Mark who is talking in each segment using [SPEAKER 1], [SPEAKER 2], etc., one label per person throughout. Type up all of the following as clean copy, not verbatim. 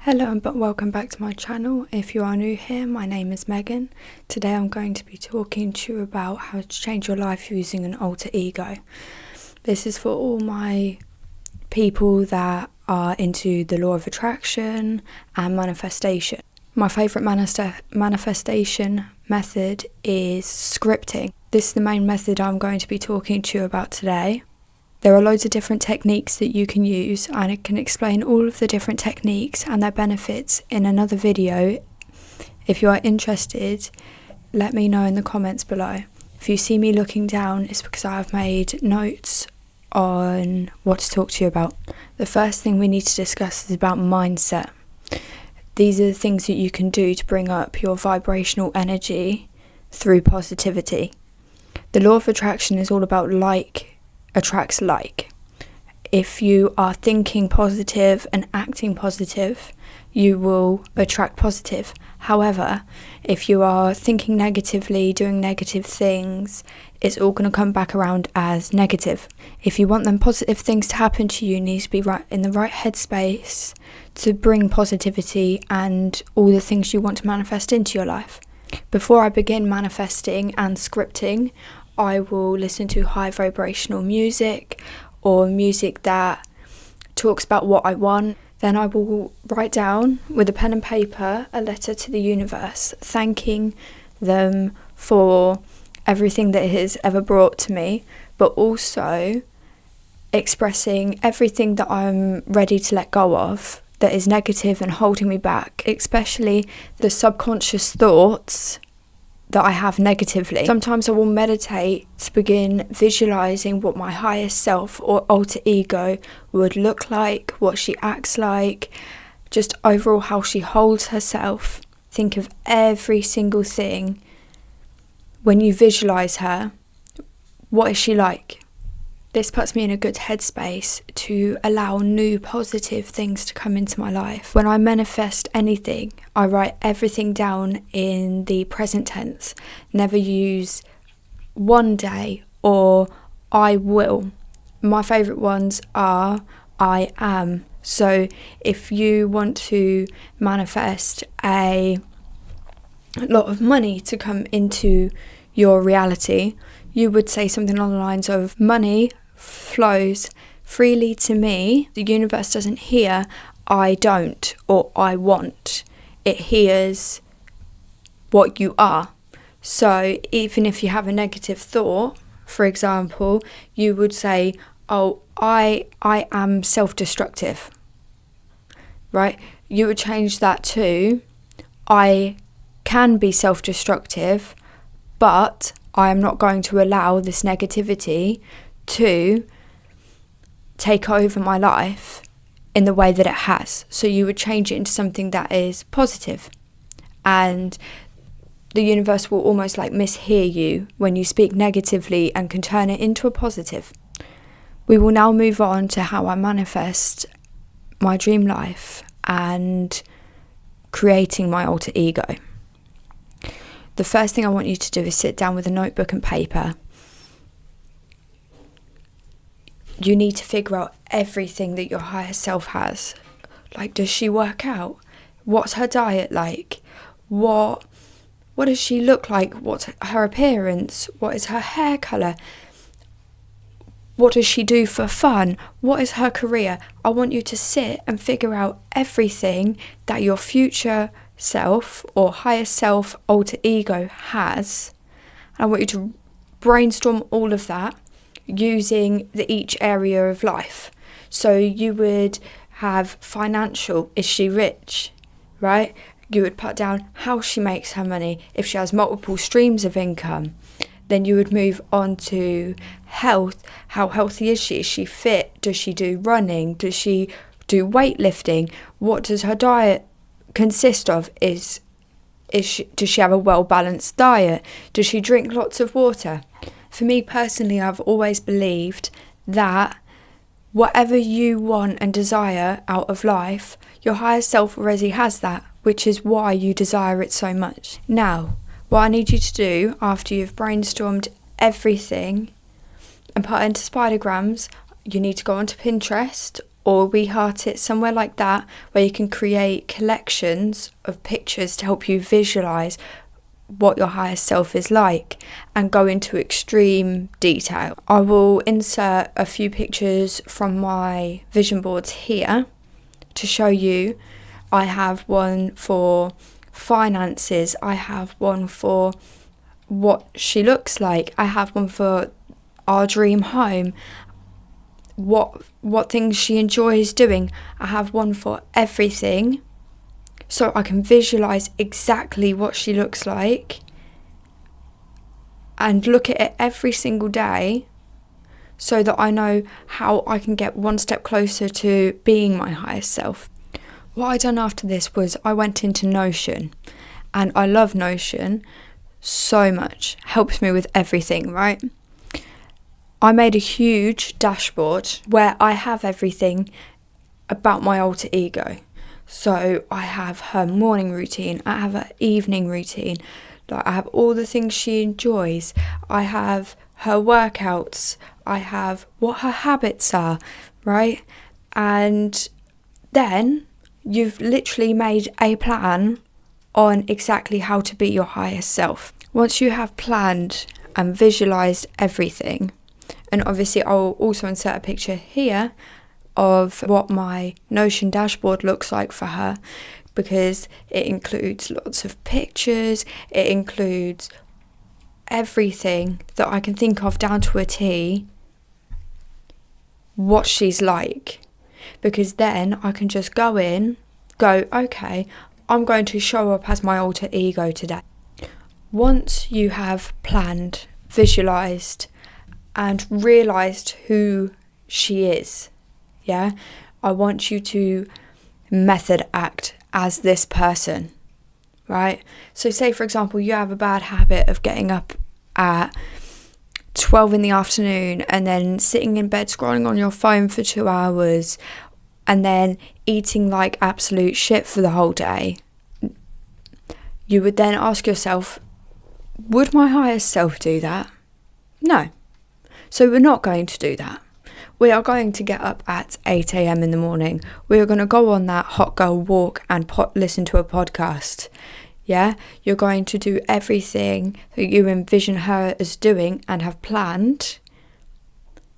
[SPEAKER 1] Hello and welcome back to my channel. If you are new here, my name is Megan. Today I'm going to be talking to you about how to change your life using an alter ego. This is for all my people that are into the law of attraction and manifestation. My favourite manifestation method is scripting. This is the main method I'm going to be talking to you about today. There are loads of different techniques that you can use, and I can explain all of the different techniques and their benefits in another video. If you are interested, let me know in the comments below. If you see me looking down, it's because I have made notes on what to talk to you about. The first thing we need to discuss is about mindset. These are the things that you can do to bring up your vibrational energy through positivity. The law of attraction is all about like attracts like. If you are thinking positive and acting positive, you will attract positive. However, if you are thinking negatively, doing negative things, it's all going to come back around as negative. If you want them positive things to happen to you, you need to be right in the right headspace to bring positivity and all the things you want to manifest into your life. Before I begin manifesting and scripting, I will listen to high vibrational music or music that talks about what I want. Then I will write down with a pen and paper a letter to the universe, thanking them for everything that it has ever brought to me, but also expressing everything that I'm ready to let go of that is negative and holding me back, especially the subconscious thoughts that I have negatively. Sometimes I will meditate to begin visualizing what my highest self or alter ego would look like, what she acts like, just overall how she holds herself. Think of every single thing when you visualize her. What is she like? This puts me in a good headspace to allow new positive things to come into my life. When I manifest anything, I write everything down in the present tense. Never use one day or I will. My favourite ones are I am. So if you want to manifest a lot of money to come into your reality, you would say something along the lines of money flows freely to me. The universe doesn't hear I don't or I want. It hears what you are. So even if you have a negative thought, for example, you would say, oh, I am self-destructive, right? You would change that to I can be self-destructive, but I am not going to allow this negativity to take over my life in the way that it has. So you would change it into something that is positive, and the universe will almost like mishear you when you speak negatively and can turn it into a positive. We will now move on to how I manifest my dream life and creating my alter ego. The first thing I want you to do is sit down with a notebook and paper. You need to figure out everything that your higher self has. Like, does she work out? What's her diet like? What does she look like? What's her appearance? What is her hair colour? What does she do for fun? What is her career? I want you to sit and figure out everything that your future self or higher self alter ego has. And I want you to brainstorm all of that using each area of life. So you would have financial, is she rich, right? You would put down how she makes her money. If she has multiple streams of income, then you would move on to health. How healthy is she? Is she fit? Does she do running? Does she do weightlifting? What does her diet consist of? Does she have a well-balanced diet? Does she drink lots of water? For me personally, I've always believed that whatever you want and desire out of life, your higher self already has that, which is why you desire it so much. Now, what I need you to do after you've brainstormed everything and put it into spidergrams, you need to go onto Pinterest or We Heart It, somewhere like that, where you can create collections of pictures to help you visualize what your higher self is like and go into extreme detail. I will insert a few pictures from my vision boards here to show you. I have one for finances, I have one for what she looks like, I have one for our dream home, what things she enjoys doing. I have one for everything, so I can visualize exactly what she looks like and look at it every single day, so that I know how I can get one step closer to being my highest self. What I done after this was I went into Notion, and I love Notion so much. Helps me with everything, right? I made a huge dashboard where I have everything about my alter ego. So I have her morning routine, I have her evening routine, like I have all the things she enjoys, I have her workouts, I have what her habits are, right? And then you've literally made a plan on exactly how to be your highest self. Once you have planned and visualized everything, and obviously I'll also insert a picture here of what my Notion dashboard looks like for her, because it includes lots of pictures, it includes everything that I can think of down to a T, what she's like. Because then I can just go, okay, I'm going to show up as my alter ego today. Once you have planned, visualised and realised who she is, yeah, I want you to method act as this person, right? So say, for example, you have a bad habit of getting up at 12 in the afternoon and then sitting in bed scrolling on your phone for 2 hours and then eating like absolute shit for the whole day. You would then ask yourself, would my highest self do that? No. So we're not going to do that. We are going to get up at 8 a.m. in the morning. We are going to go on that hot girl walk and listen to a podcast. Yeah, you're going to do everything that you envision her as doing and have planned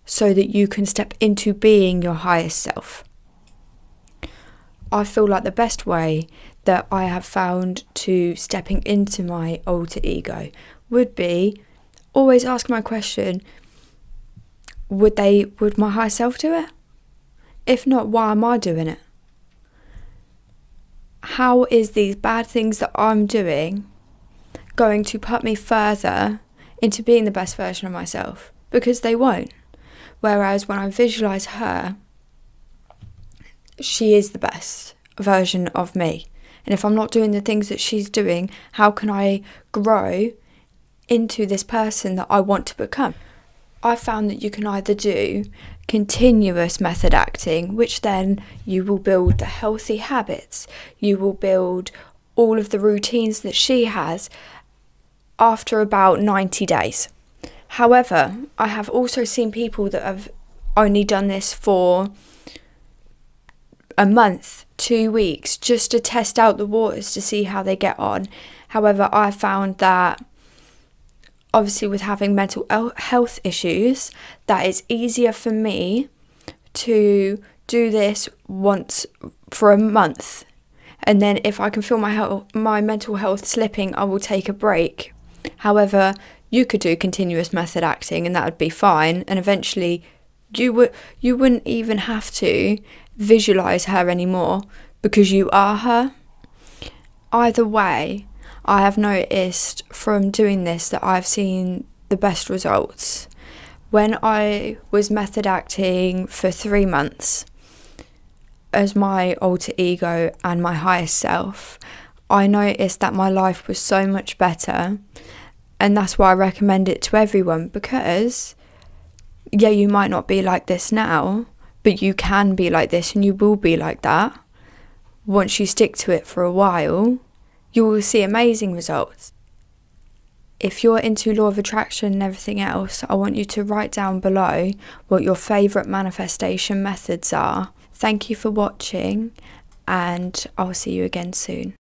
[SPEAKER 1] so that you can step into being your highest self. I feel like the best way that I have found to stepping into my alter ego would be always ask my question, would my higher self do it? If not, why am I doing it? How is these bad things that I'm doing going to put me further into being the best version of myself? Because they won't. Whereas when I visualise her, she is the best version of me. And if I'm not doing the things that she's doing, how can I grow into this person that I want to become? I found that you can either do continuous method acting, which then you will build the healthy habits, you will build all of the routines that she has after about 90 days. However, I have also seen people that have only done this for a month, 2 weeks, just to test out the waters to see how they get on. However, I found that obviously with having mental health issues, that it's easier for me to do this once for a month. And then if I can feel my mental health slipping, I will take a break. However, you could do continuous method acting and that would be fine. And eventually you wouldn't even have to visualize her anymore because you are her. Either way, I have noticed from doing this that I've seen the best results. When I was method acting for 3 months as my alter ego and my highest self, I noticed that my life was so much better, and that's why I recommend it to everyone, because yeah, you might not be like this now, but you can be like this and you will be like that. Once you stick to it for a while, you will see amazing results. If you're into law of attraction and everything else, I want you to write down below what your favourite manifestation methods are. Thank you for watching, and I'll see you again soon.